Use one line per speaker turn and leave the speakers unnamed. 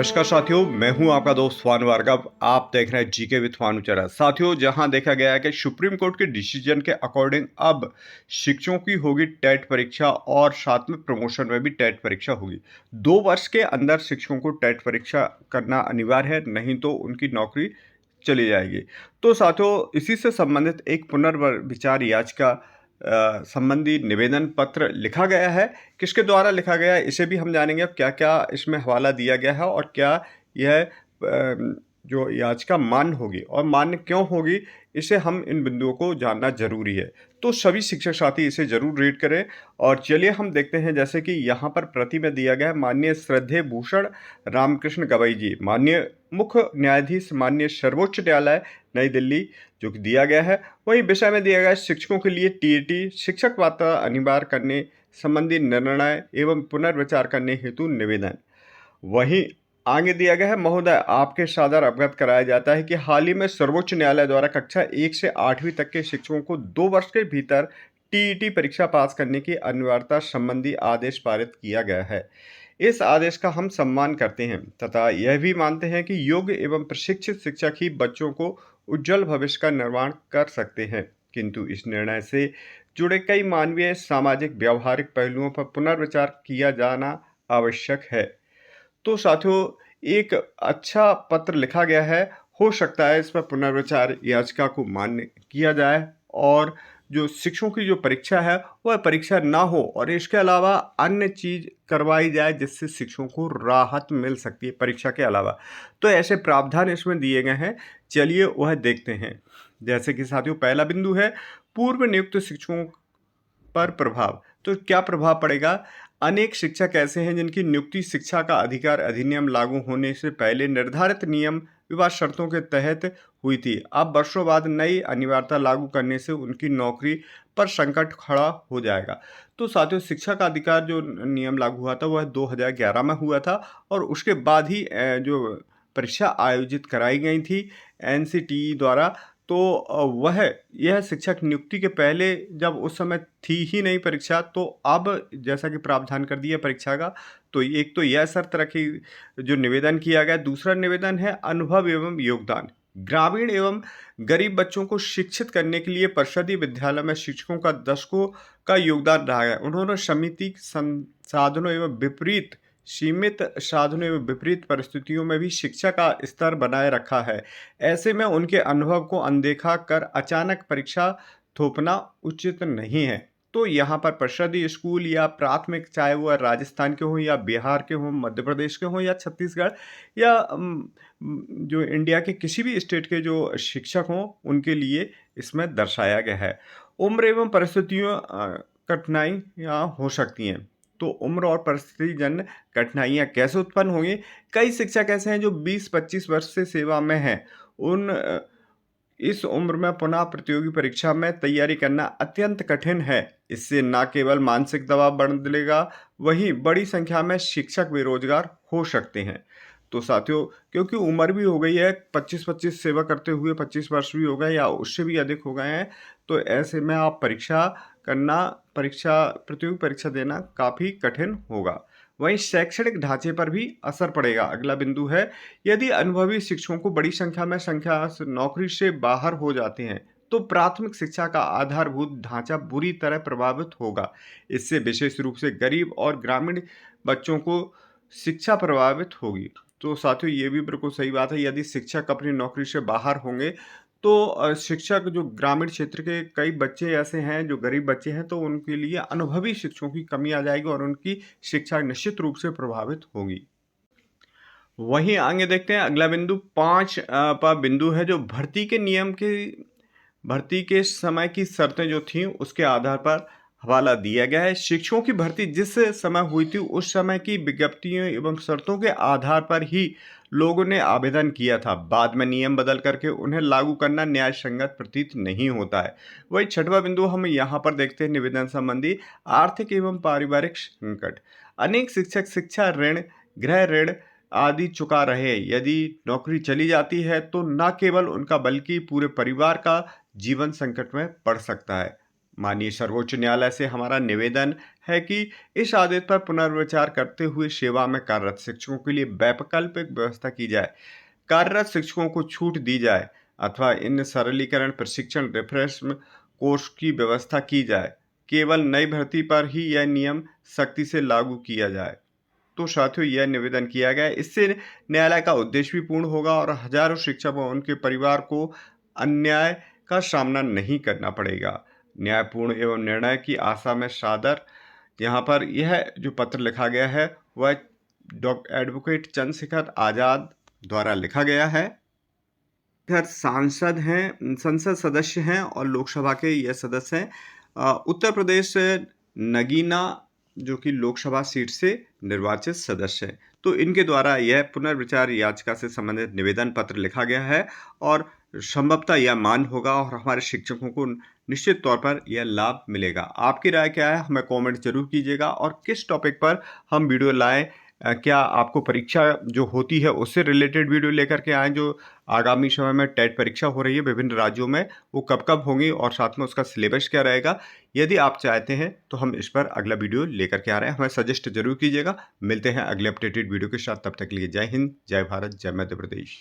नमस्कार साथियों, मैं हूं आपका दोस्त फानू भार्गव। आप देख रहे हैं जीके विद फानू चैनल। साथियों, जहां देखा गया है कि सुप्रीम कोर्ट के डिसीजन के अकॉर्डिंग अब शिक्षकों की होगी टेट परीक्षा और साथ में प्रमोशन में भी टेट परीक्षा होगी। 2 वर्ष के अंदर शिक्षकों को टेट परीक्षा करना अनिवार्य है, नहीं तो उनकी नौकरी चली जाएगी। तो साथियों, इसी से संबंधित एक पुनर्विचार याचिका संबंधी निवेदन पत्र लिखा गया है। किसके द्वारा लिखा गया है, इसे भी हम जानेंगे। अब क्या क्या इसमें हवाला दिया गया है और क्या यह जो याचिका मान्य होगी और मान्य क्यों होगी, इसे हम इन बिंदुओं को जानना जरूरी है। तो सभी शिक्षक साथी इसे जरूर रीड करें। और चलिए हम देखते हैं, जैसे कि यहाँ पर प्रति में दिया गया है माननीय श्रद्धेय भूषण रामकृष्ण गवई जी, माननीय मुख्य न्यायाधीश, माननीय सर्वोच्च न्यायालय नई दिल्ली, जो कि दिया गया है। वही विषय में दिया गया है शिक्षकों के लिए टीईटी शिक्षक पात्रता अनिवार्य करने संबंधी निर्णय एवं पुनर्विचार करने हेतु निवेदन। वहीं आगे दिया गया है, महोदय आपके सादर अवगत कराया जाता है कि हाल ही में सर्वोच्च न्यायालय द्वारा कक्षा 1 से 8वीं तक के शिक्षकों को 2 वर्ष के भीतर टीईटी परीक्षा पास करने की अनिवार्यता संबंधी आदेश पारित किया गया है। इस आदेश का हम सम्मान करते हैं तथा यह भी मानते हैं कि योग्य एवं प्रशिक्षित शिक्षक ही बच्चों को उज्जवल भविष्य का निर्माण कर सकते हैं। किंतु इस निर्णय से जुड़े कई मानवीय, सामाजिक, व्यवहारिक पहलुओं पर पुनर्विचार किया जाना आवश्यक है। तो साथियों, एक अच्छा पत्र लिखा गया है। हो सकता है इस पर पुनर्विचार याचिका को मान्य किया जाए और जो शिक्षकों की जो परीक्षा है वह परीक्षा ना हो और इसके अलावा अन्य चीज करवाई जाए जिससे शिक्षकों को राहत मिल सकती है परीक्षा के अलावा। तो ऐसे प्रावधान इसमें दिए गए हैं। चलिए वह देखते हैं। जैसे कि साथियों, पहला बिंदु है पूर्व नियुक्त शिक्षकों पर प्रभाव। तो क्या प्रभाव पड़ेगा? अनेक शिक्षक ऐसे हैं जिनकी नियुक्ति शिक्षा का अधिकार अधिनियम लागू होने से पहले निर्धारित नियम विवाह शर्तों के तहत हुई थी। अब वर्षों बाद नई अनिवार्यता लागू करने से उनकी नौकरी पर संकट खड़ा हो जाएगा। तो साथियों, शिक्षा का अधिकार जो नियम लागू हुआ था वह 2011 में हुआ था और उसके बाद ही जो परीक्षा आयोजित कराई गई थी एनसीटीई द्वारा। तो वह यह शिक्षक नियुक्ति के पहले जब उस समय थी ही नहीं परीक्षा, तो अब जैसा कि प्रावधान कर दिया परीक्षा का, तो एक तो यह शर्त रखी जो निवेदन किया गया। दूसरा निवेदन है अनुभव एवं योगदान। ग्रामीण एवं गरीब बच्चों को शिक्षित करने के लिए परिषदीय विद्यालय में शिक्षकों का दशकों का योगदान रहा है। उन्होंने समिति संसाधनों एवं विपरीत सीमित साधनों एवं विपरीत परिस्थितियों में भी शिक्षा का स्तर बनाए रखा है। ऐसे में उनके अनुभव को अनदेखा कर अचानक परीक्षा थोपना उचित नहीं है। तो यहाँ पर परिषदीय स्कूल या प्राथमिक, चाहे वह राजस्थान के हों या बिहार के हों, मध्य प्रदेश के हों या छत्तीसगढ़ या जो इंडिया के किसी भी स्टेट के जो शिक्षक हों, उनके लिए इसमें दर्शाया गया है। उम्र एवं परिस्थितियों कठिनाइयाँ हो सकती हैं। तो उम्र और परिस्थिति जन्य कठिनाइयाँ कैसे उत्पन्न होंगी? कई शिक्षक ऐसे हैं जो 20-25 वर्ष से सेवा में हैं। इस उम्र में पुनः प्रतियोगी परीक्षा में तैयारी करना अत्यंत कठिन है। इससे न केवल मानसिक दबाव बढ़ेगा, वहीं बड़ी संख्या में शिक्षक बेरोजगार हो सकते हैं। तो साथियों, क्योंकि उम्र भी हो गई है, 25-25 सेवा करते हुए 25 वर्ष भी हो गए या उससे भी अधिक हो गए हैं, तो ऐसे में आप प्रतियोगी परीक्षा देना काफ़ी कठिन होगा। वहीं शैक्षणिक ढांचे पर भी असर पड़ेगा। अगला बिंदु है, यदि अनुभवी शिक्षकों को बड़ी संख्या से नौकरी से बाहर हो जाते हैं तो प्राथमिक शिक्षा का आधारभूत ढांचा बुरी तरह प्रभावित होगा। इससे विशेष रूप से गरीब और ग्रामीण बच्चों को शिक्षा प्रभावित होगी। तो साथियों, ये भी बिल्कुल सही बात है। यदि शिक्षक अपनी नौकरी से बाहर होंगे तो शिक्षक जो ग्रामीण क्षेत्र के कई बच्चे ऐसे हैं जो गरीब बच्चे हैं, तो उनके लिए अनुभवी शिक्षकों की कमी आ जाएगी और उनकी शिक्षा निश्चित रूप से प्रभावित होगी। वहीं आगे देखते हैं, अगला बिंदु 5 पर बिंदु है जो भर्ती के समय की शर्तें जो थीं उसके आधार पर हवाला दिया गया है। शिक्षकों की भर्ती जिस समय हुई थी उस समय की विज्ञप्तियों एवं शर्तों के आधार पर ही लोगों ने आवेदन किया था। बाद में नियम बदल करके उन्हें लागू करना न्याय संगत प्रतीत नहीं होता है। वही 6वां बिंदु हम यहाँ पर देखते हैं, निवेदन संबंधी आर्थिक एवं पारिवारिक संकट। अनेक शिक्षक शिक्षा ऋण, गृह ऋण आदि चुका रहे। यदि नौकरी चली जाती है तो न केवल उनका बल्कि पूरे परिवार का जीवन संकट में पड़ सकता है। माननीय सर्वोच्च न्यायालय से हमारा निवेदन है कि इस आदेश पर पुनर्विचार करते हुए सेवा में कार्यरत शिक्षकों के लिए वैकल्पिक व्यवस्था की जाए, कार्यरत शिक्षकों को छूट दी जाए अथवा इन सरलीकरण प्रशिक्षण रिफ्रेशमेंट कोर्स की व्यवस्था की जाए। केवल नई भर्ती पर ही यह नियम सख्ती से लागू किया जाए। तो साथियों, यह निवेदन किया गया है। इससे न्यायालय का उद्देश्य भी पूर्ण होगा और हजारों शिक्षक व उनके परिवार को अन्याय का सामना नहीं करना पड़ेगा। न्यायपूर्ण एवं निर्णय की आशा में सादर यहाँ पर यह जो पत्र लिखा गया है वह एडवोकेट चंद्रशेखर आजाद द्वारा लिखा गया है। इधर सांसद हैं, संसद सदस्य हैं और लोकसभा के यह सदस्य हैं उत्तर प्रदेश से नगीना, जो कि लोकसभा सीट से निर्वाचित सदस्य हैं। तो इनके द्वारा यह पुनर्विचार याचिका से संबंधित निवेदन पत्र लिखा गया है और संभवतः यह मान्य होगा और हमारे शिक्षकों को निश्चित तौर पर यह लाभ मिलेगा। आपकी राय क्या है, हमें कमेंट जरूर कीजिएगा और किस टॉपिक पर हम वीडियो लाएं। क्या आपको परीक्षा जो होती है उससे रिलेटेड वीडियो लेकर के आएँ, जो आगामी समय में टेट परीक्षा हो रही है विभिन्न राज्यों में, वो कब होंगी और साथ में उसका सिलेबस क्या रहेगा। यदि आप चाहते हैं तो हम इस पर अगला वीडियो लेकर के आ रहे हैं, हमें सजेस्ट जरूर कीजिएगा। मिलते हैं अगले अपडेटेड वीडियो के साथ, तब तक के लिए जय हिंद, जय भारत, जय मध्य प्रदेश।